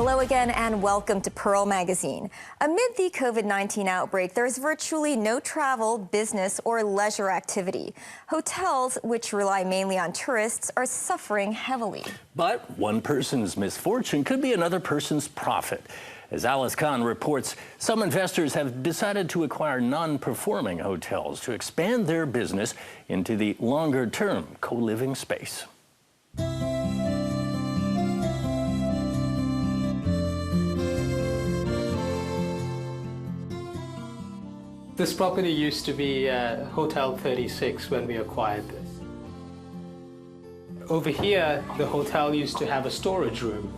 Hello again and welcome to Pearl Magazine. Amid the COVID-19 outbreak, there's virtually no travel, business, or leisure activity. Hotels, which rely mainly on tourists, are suffering heavily. But one person's misfortune could be another person's profit. As Alice Khan reports, some investors have decided to acquire non-performing hotels to expand their business into the longer-term co-living space. This property used to be Hotel 36 when we acquired this. Over here, the hotel used to have a storage room.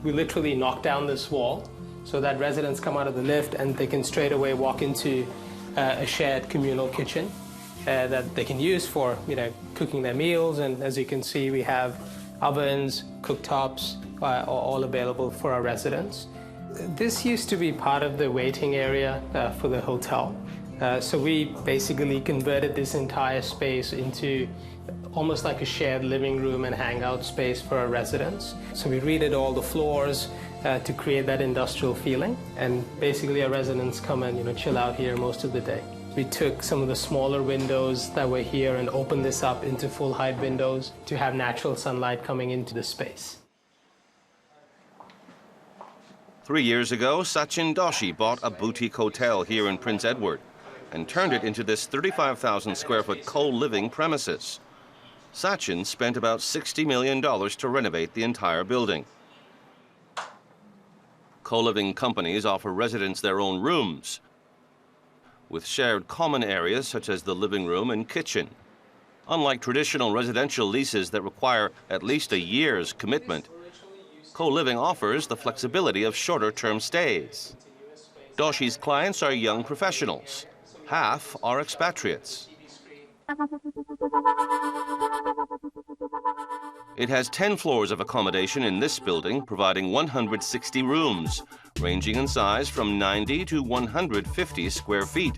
We literally knocked down this wall so that residents come out of the lift and they can straight away walk into a shared communal kitchen that they can use for, cooking their meals. And as you can see, we have ovens, cooktops, all available for our residents. This used to be part of the waiting area for the hotel. So we basically converted this entire space into almost like a shared living room and hangout space for our residents. So we redid all the floors to create that industrial feeling. And basically our residents come and chill out here most of the day. We took some of the smaller windows that were here and opened this up into full height windows to have natural sunlight coming into the space. 3 years ago, Sachin Doshi bought a boutique hotel here in Prince Edward and turned it into this 35,000 square foot co-living premises. Sachin spent about $60 million to renovate the entire building. Co-living companies offer residents their own rooms with shared common areas such as the living room and kitchen. Unlike traditional residential leases that require at least a year's commitment, co-living offers the flexibility of shorter-term stays. Doshi's clients are young professionals. Half are expatriates. It has 10 floors of accommodation in this building, providing 160 rooms, ranging in size from 90 to 150 square feet.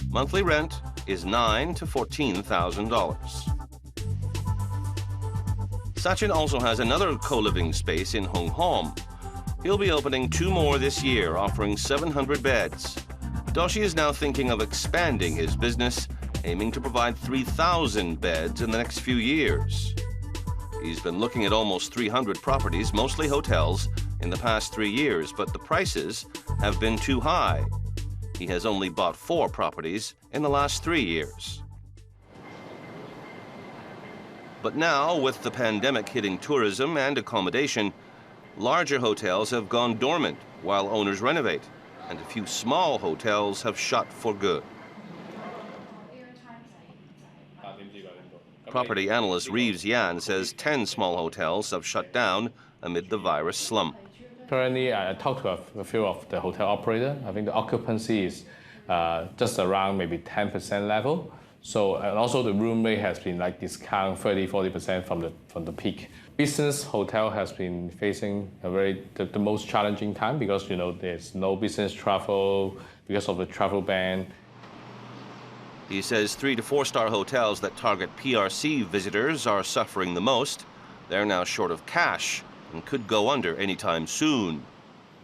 Monthly rent is $9,000 to $14,000. Sachin also has another co-living space in Hong Kong. He'll be opening 2 more this year, offering 700 beds. Doshi is now thinking of expanding his business, aiming to provide 3,000 beds in the next few years. He's been looking at almost 300 properties, mostly hotels, in the past 3 years, but the prices have been too high. He has only bought 4 properties in the last 3 years. But now, with the pandemic hitting tourism and accommodation, larger hotels have gone dormant while owners renovate, and a few small hotels have shut for good. Property analyst Reeves Yan says 10 small hotels have shut down amid the virus slump. Currently, I talked to a few of the hotel operators. I think the occupancy is just around maybe 10% level. So, and also the room rate has been discount 30–40% from the peak. Business hotel has been facing the most challenging time because there's no business travel because of the travel ban. He says 3- to 4-star hotels that target PRC visitors are suffering the most. They're now short of cash and could go under anytime soon.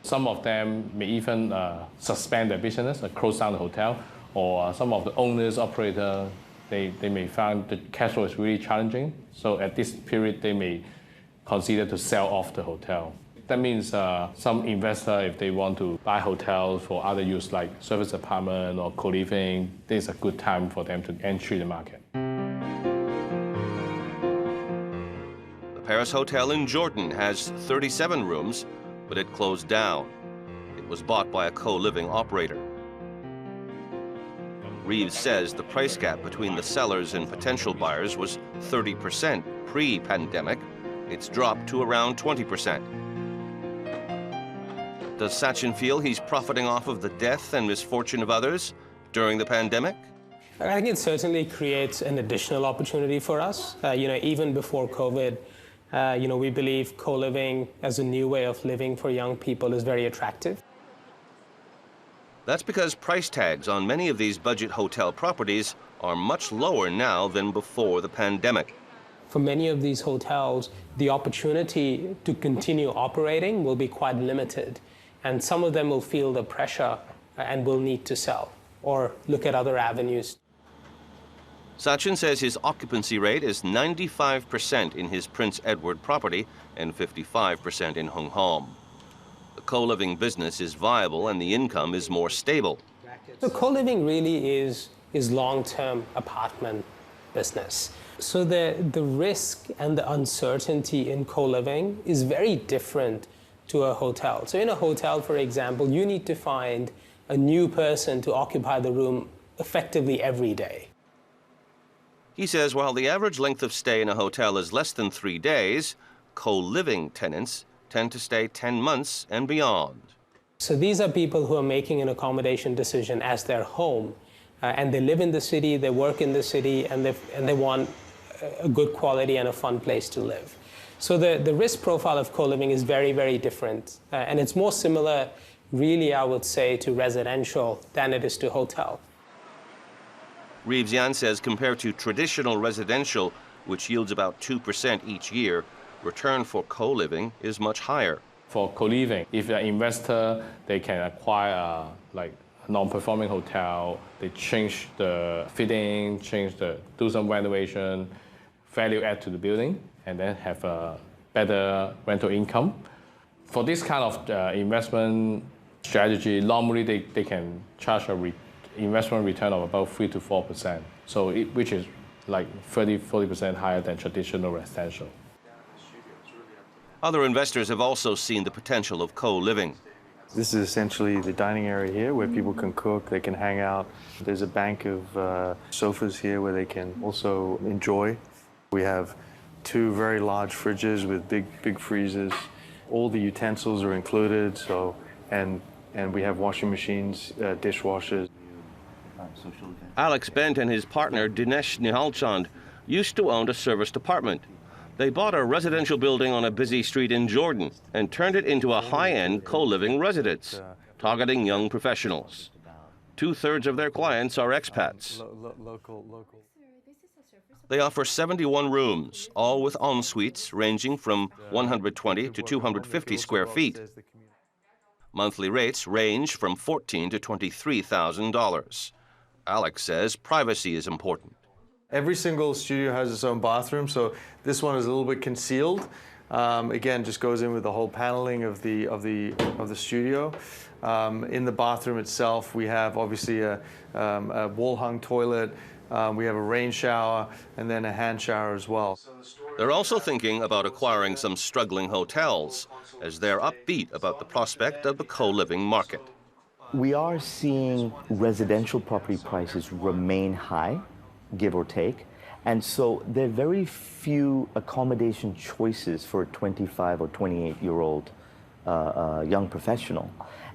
Some of them may even suspend their business, close down the hotel, or some of the owners, operators, they may find the cash flow is really challenging. So at this period, they may consider to sell off the hotel. That means some investor, if they want to buy hotels for other use like service apartment or co-living, this is a good time for them to enter the market. The Paris Hotel in Jordan has 37 rooms, but it closed down. It was bought by a co-living operator. Reeves says the price gap between the sellers and potential buyers was 30% pre-pandemic. It's dropped to around 20%. Does Sachin feel he's profiting off of the death and misfortune of others during the pandemic? I think it certainly creates an additional opportunity for us. Even before COVID, we believe co-living as a new way of living for young people is very attractive. That's because price tags on many of these budget hotel properties are much lower now than before the pandemic. for many of these hotels, the opportunity to continue operating will be quite limited. And some of them will feel the pressure and will need to sell or look at other avenues. Sachin says his occupancy rate is 95% in his Prince Edward property and 55% in Hong Kong. The co-living business is viable and the income is more stable. So co-living really is long-term apartment business. So the risk and the uncertainty in co-living is very different to a hotel. So in a hotel, for example, you need to find a new person to occupy the room effectively every day. He says while the average length of stay in a hotel is less than 3 days, co-living tenants tend to stay 10 months and beyond. So these are people who are making an accommodation decision as their home, and they live in the city, they work in the city, and they want a good quality and a fun place to live. So the risk profile of co-living is very, very different, and it's more similar, really, I would say, to residential than it is to hotel. Reeves Yan says compared to traditional residential, which yields about 2% each year, return for co-living is much higher. For co-living, if you're an investor, they can acquire like a non-performing hotel, they change the fitting, do some renovation, value add to the building, and then have a better rental income. For this kind of investment strategy, normally they can charge a investment return of about 3 to 4%, so which is like 30–40% higher than traditional residential. Other investors have also seen the potential of co-living. This is essentially the dining area here where people can cook, they can hang out. There's a bank of sofas here where they can also enjoy. We have 2 very large fridges with big freezers. All the utensils are included, so and we have washing machines, dishwashers. Alex Bent and his partner Dinesh Nihalchand used to own a serviced apartment. They bought a residential building on a busy street in Jordan and turned it into a high-end co-living residence, targeting young professionals. 2/3 of their clients are expats. They offer 71 rooms, all with en-suites ranging from 120 to 250 square feet. Monthly rates range from $14,000 to $23,000. Alex says privacy is important. Every single studio has its own bathroom, so this one is a little bit concealed. Again, just goes in with the whole paneling of the studio. In the bathroom itself, we have obviously a wall-hung toilet. We have a rain shower and then a hand shower as well. They're also thinking about acquiring some struggling hotels, as they're upbeat about the prospect of the co-living market. We are seeing residential property prices remain high, give or take, and so there are very few accommodation choices for a 25 or 28-year-old young professional.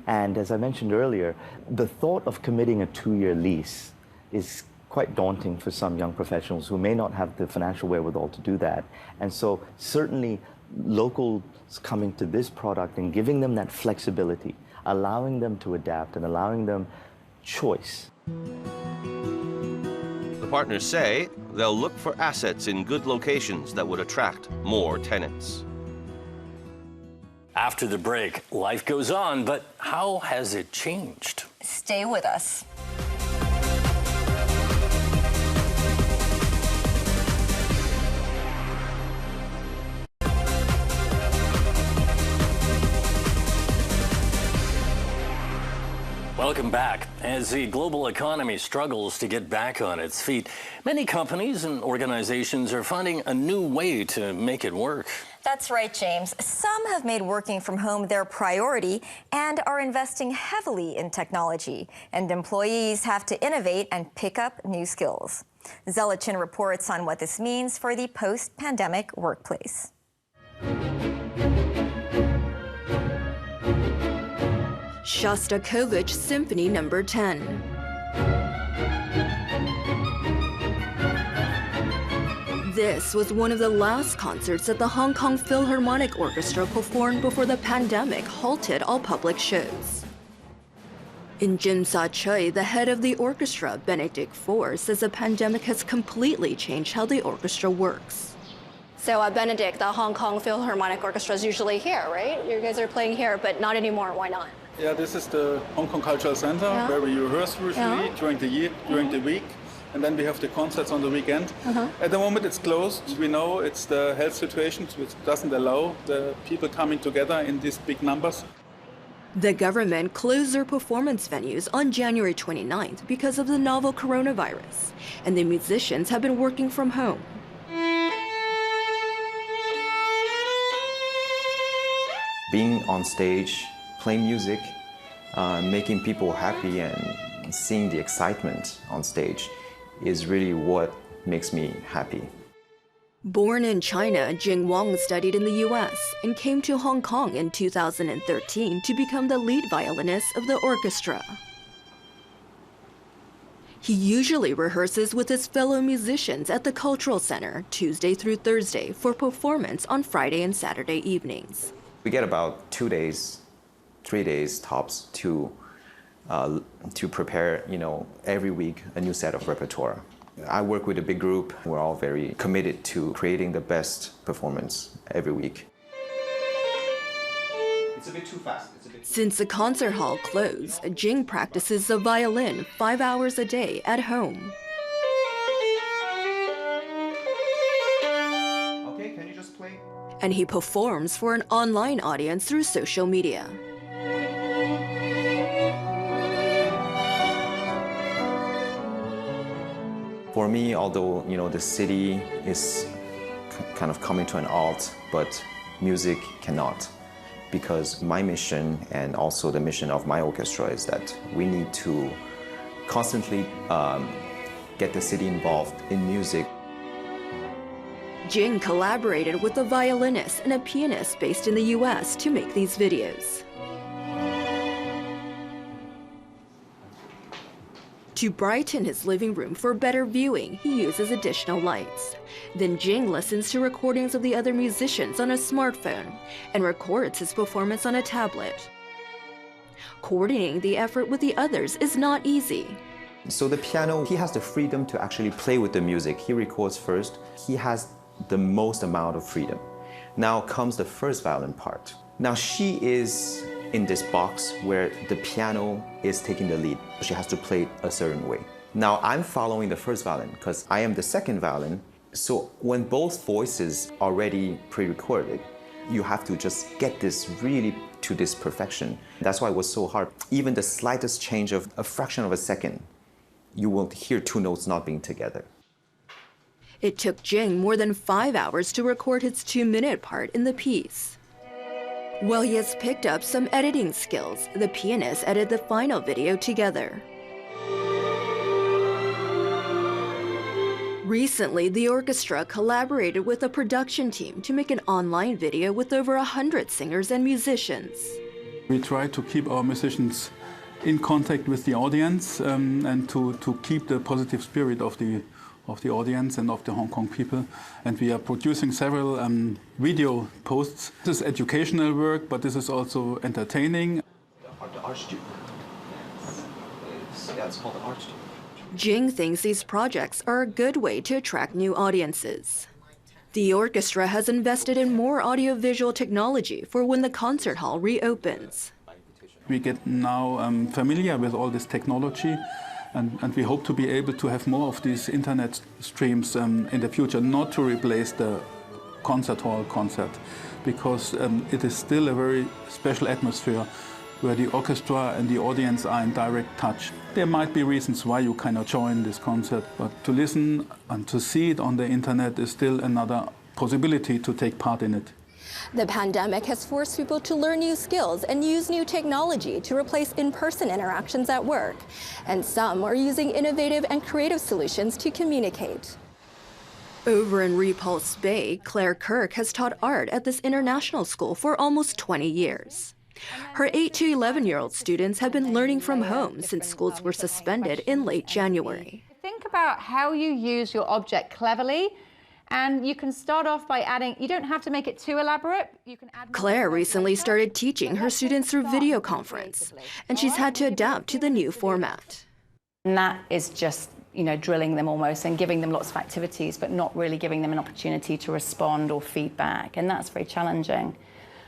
And as I mentioned earlier, the thought of committing a 2-year lease is quite daunting for some young professionals who may not have the financial wherewithal to do that. And so certainly locals coming to this product and giving them that flexibility, allowing them to adapt and allowing them choice. The partners say they'll look for assets in good locations that would attract more tenants. After the break, life goes on, but how has it changed? Stay with us. Welcome back. As the global economy struggles to get back on its feet, many companies and organizations are finding a new way to make it work. That's right, James. Some have made working from home their priority and are investing heavily in technology. And employees have to innovate and pick up new skills. Zella Chin reports on what this means for the post-pandemic workplace. Shostakovich Symphony No. 10. This was one of the last concerts that the Hong Kong Philharmonic Orchestra performed before the pandemic halted all public shows. In Jim Sa Choi, the head of the orchestra, Benedict Four, says the pandemic has completely changed how the orchestra works. So Benedict, the Hong Kong Philharmonic Orchestra is usually here, right? You guys are playing here, but not anymore. Why not? Yeah, this is the Hong Kong Cultural Center where we rehearse usually during the year, during the week. And then we have the concerts on the weekend. At the moment it's closed. We know it's the health situation which doesn't allow the people coming together in these big numbers. The government closed their performance venues on January 29th because of the novel coronavirus, and the musicians have been working from home. Being on stage, playing music, making people happy and seeing the excitement on stage is really what makes me happy. Born in China, Jing Wang studied in the US and came to Hong Kong in 2013 to become the lead violinist of the orchestra. He usually rehearses with his fellow musicians at the Cultural Center Tuesday through Thursday for performance on Friday and Saturday evenings. We get about 2 days, 3 days tops to prepare, every week a new set of repertoire. I work with a big group. We're all very committed to creating the best performance every week. It's a bit too fast. Since the concert hall closed, Jing practices the violin 5 hours a day at home. Okay, can you just play? And he performs for an online audience through social media. For me, although the city is kind of coming to an halt, but music cannot, because my mission and also the mission of my orchestra is that we need to constantly get the city involved in music. Jing collaborated with a violinist and a pianist based in the US to make these videos. To brighten his living room for better viewing, he uses additional lights. Then Jing listens to recordings of the other musicians on a smartphone and records his performance on a tablet. Coordinating the effort with the others is not easy. So the piano, he has the freedom to actually play with the music. He records first. He has the most amount of freedom. Now comes the first violin part. Now she is in this box where the piano is taking the lead. She has to play a certain way. Now I'm following the first violin because I am the second violin. So when both voices are already pre-recorded, you have to just get this really to this perfection. That's why it was so hard. Even the slightest change of a fraction of a second, you will hear two notes not being together. It took Jing more than 5 hours to record his 2-minute part in the piece. While he has picked up some editing skills, the pianists edited the final video together. Recently, the orchestra collaborated with a production team to make an online video with over 100 singers and musicians. We try to keep our musicians in contact with the audience and to keep the positive spirit of the audience and of the Hong Kong people. And we are producing several video posts. This is educational work, but this is also entertaining. The art studio. Yeah, it's called the art studio. Jing thinks these projects are a good way to attract new audiences. The orchestra has invested in more audiovisual technology for when the concert hall reopens. We get now familiar with all this technology. And we hope to be able to have more of these internet streams in the future, not to replace the concert hall concert, because it is still a very special atmosphere where the orchestra and the audience are in direct touch. There might be reasons why you cannot join this concert, but to listen and to see it on the internet is still another possibility to take part in it. The pandemic has forced people to learn new skills and use new technology to replace in-person interactions at work. And some are using innovative and creative solutions to communicate. Over in Repulse Bay, Claire Kirk has taught art at this international school for almost 20 years. Her 8 to 11-year-old students have been learning from home since schools were suspended in late January. Think about how you use your object cleverly. And you can start off by adding, you don't have to make it too elaborate. You can add Claire recently started teaching her students through video conference, and she's had to adapt to the new format. And that is just drilling them almost and giving them lots of activities, but not really giving them an opportunity to respond or feedback, and that's very challenging.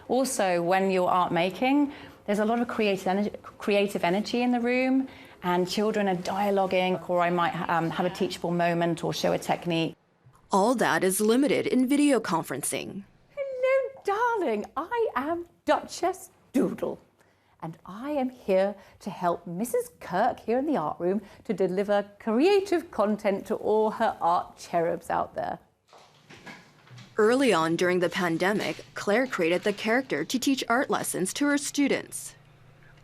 Also, when you're art making, there's a lot of creative energy in the room, and children are dialoguing, or I might have a teachable moment or show a technique. All that is limited in video conferencing. Hello, darling. I am Duchess Doodle, and I am here to help Mrs. Kirk here in the art room to deliver creative content to all her art cherubs out there. Early on during the pandemic, Claire created the character to teach art lessons to her students.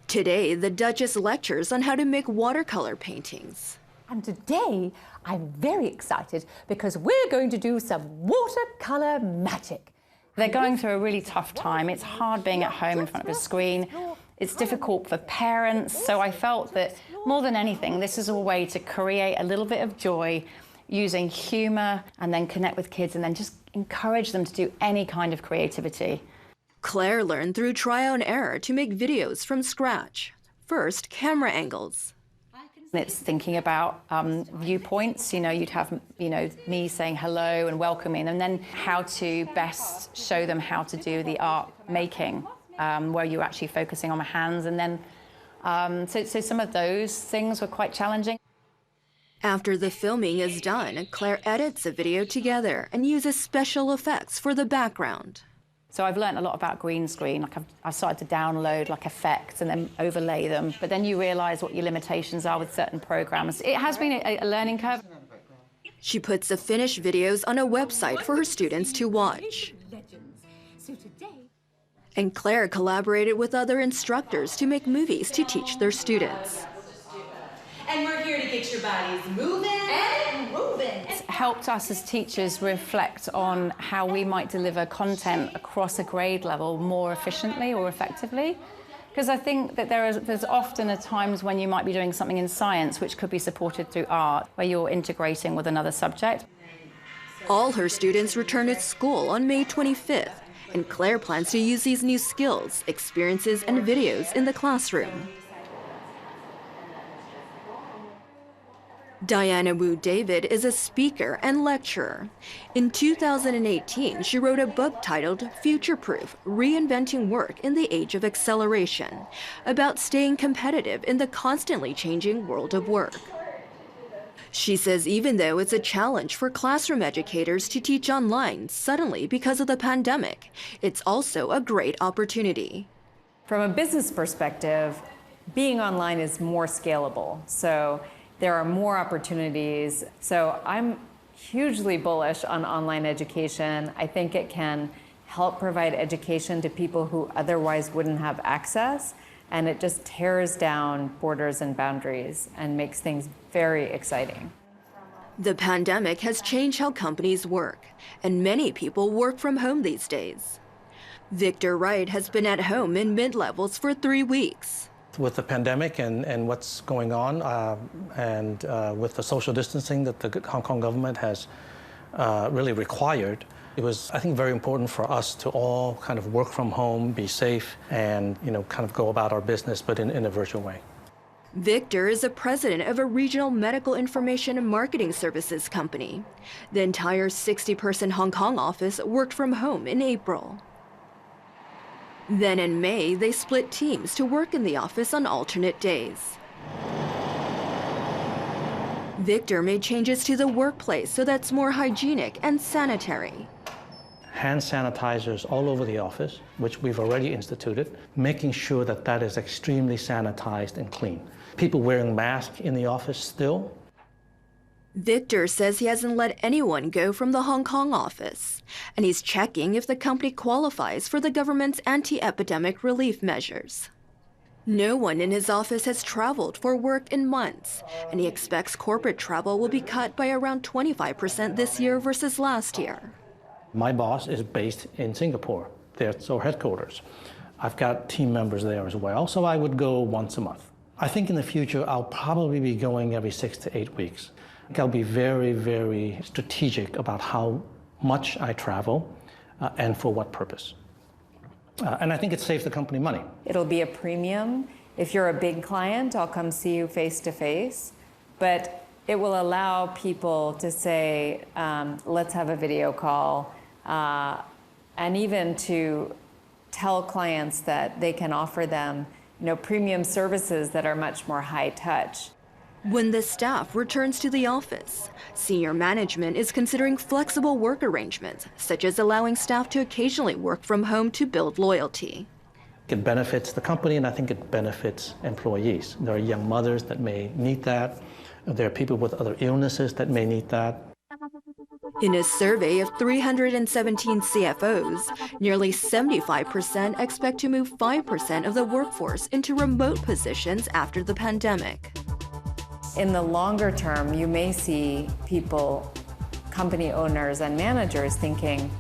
Today, the Duchess lectures on how to make watercolor paintings. And today, I'm very excited because we're going to do some watercolor magic. They're going through a really tough time. It's hard being at home in front of a screen. It's difficult for parents. So I felt that more than anything, this is a way to create a little bit of joy using humor and then connect with kids and then just encourage them to do any kind of creativity. Claire learned through trial and error to make videos from scratch. First, camera angles. It's thinking about viewpoints. You'd have, me saying hello and welcoming, and then how to best show them how to do the art making, where you're actually focusing on my hands. And then, so some of those things were quite challenging. After the filming is done, Claire edits the video together and uses special effects for the background. So I've learned a lot about green screen. I started to download effects and then overlay them. But then you realise what your limitations are with certain programs. It has been a learning curve. She puts the finished videos on a website for her students to watch. And Claire collaborated with other instructors to make movies to teach their students. And we're here to get your bodies moving and moving. It's helped us as teachers reflect on how we might deliver content across a grade level more efficiently or effectively. Because I think that there's often times when you might be doing something in science which could be supported through art, where you're integrating with another subject. All her students return to school on May 25th, and Claire plans to use these new skills, experiences, and videos in the classroom. Diana Wu David is a speaker and lecturer. In 2018, she wrote a book titled Future Proof: Reinventing Work in the Age of Acceleration, about staying competitive in the constantly changing world of work. She says even though it's a challenge for classroom educators to teach online suddenly because of the pandemic, it's also a great opportunity. From a business perspective, being online is more scalable. So there are more opportunities. So I'm hugely bullish on online education. I think it can help provide education to people who otherwise wouldn't have access. And it just tears down borders and boundaries and makes things very exciting. The pandemic has changed how companies work, and many people work from home these days. Victor Wright has been at home in mid-levels for 3 weeks. With the pandemic and what's going on, and with the social distancing that the Hong Kong government has really required, it was, I think, very important for us to all kind of work from home, be safe, and kind of go about our business, but in a virtual way. Victor is the president of a regional medical information and marketing services company. The entire 60-person Hong Kong office worked from home in April. Then in May, they split teams to work in the office on alternate days. Victor made changes to the workplace so that's more hygienic and sanitary. Hand sanitizers all over the office, which we've already instituted, making sure that that is extremely sanitized and clean. People wearing masks in the office still. Victor says he hasn't let anyone go from the Hong Kong office, and he's checking if the company qualifies for the government's anti-epidemic relief measures. No one in his office has traveled for work in months, and he expects corporate travel will be cut by around 25% this year versus last year. My boss is based in Singapore. That's our headquarters. I've got team members there as well, so I would go once a month. I think in the future, I'll probably be going every 6 to 8 weeks. I'll be very, very strategic about how much I travel and for what purpose. And I think it saves the company money. It'll be a premium. If you're a big client, I'll come see you face to face. But It will allow people to say, let's have a video call, and even to tell clients that they can offer them, premium services that are much more high touch. When the staff returns to the office, senior management is considering flexible work arrangements, such as allowing staff to occasionally work from home to build loyalty. It benefits the company, and I think it benefits employees. There are young mothers that may need that. There are people with other illnesses that may need that. In a survey of 317 CFOs, nearly 75% expect to move 5% of the workforce into remote positions after the pandemic. In the longer term, you may see people, company owners and managers thinking,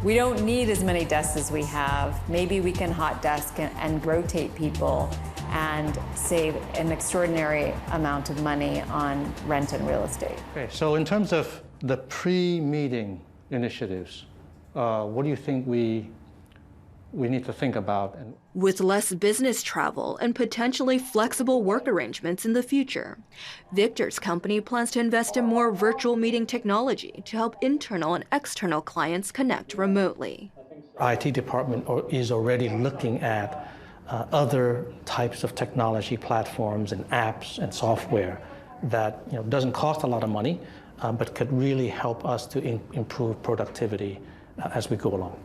we don't need as many desks as we have. Maybe we can hot desk and rotate people and save an extraordinary amount of money on rent and real estate. Okay, so in terms of the pre-meeting initiatives, what do you think we need to think about? With less business travel and potentially flexible work arrangements in the future, Victor's company plans to invest in more virtual meeting technology to help internal and external clients connect remotely. IT department is already looking at other types of technology platforms and apps and software that doesn't cost a lot of money, but could really help us to improve productivity as we go along.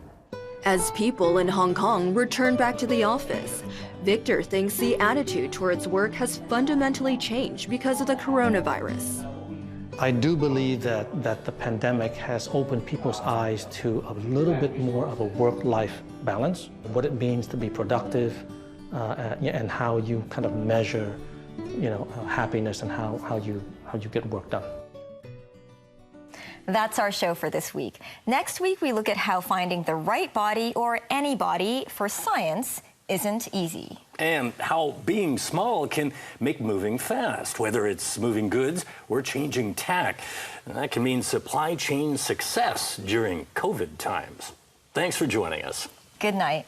As people in Hong Kong return back to the office, Victor thinks the attitude towards work has fundamentally changed because of the coronavirus. I do believe that the pandemic has opened people's eyes to a little bit more of a work-life balance, what it means to be productive, and how you kind of measure, happiness and how you get work done. That's our show for this week. Next week, we look at how finding the right body or any body for science isn't easy. And how being small can make moving fast, whether it's moving goods or changing tack. And that can mean supply chain success during COVID times. Thanks for joining us. Good night.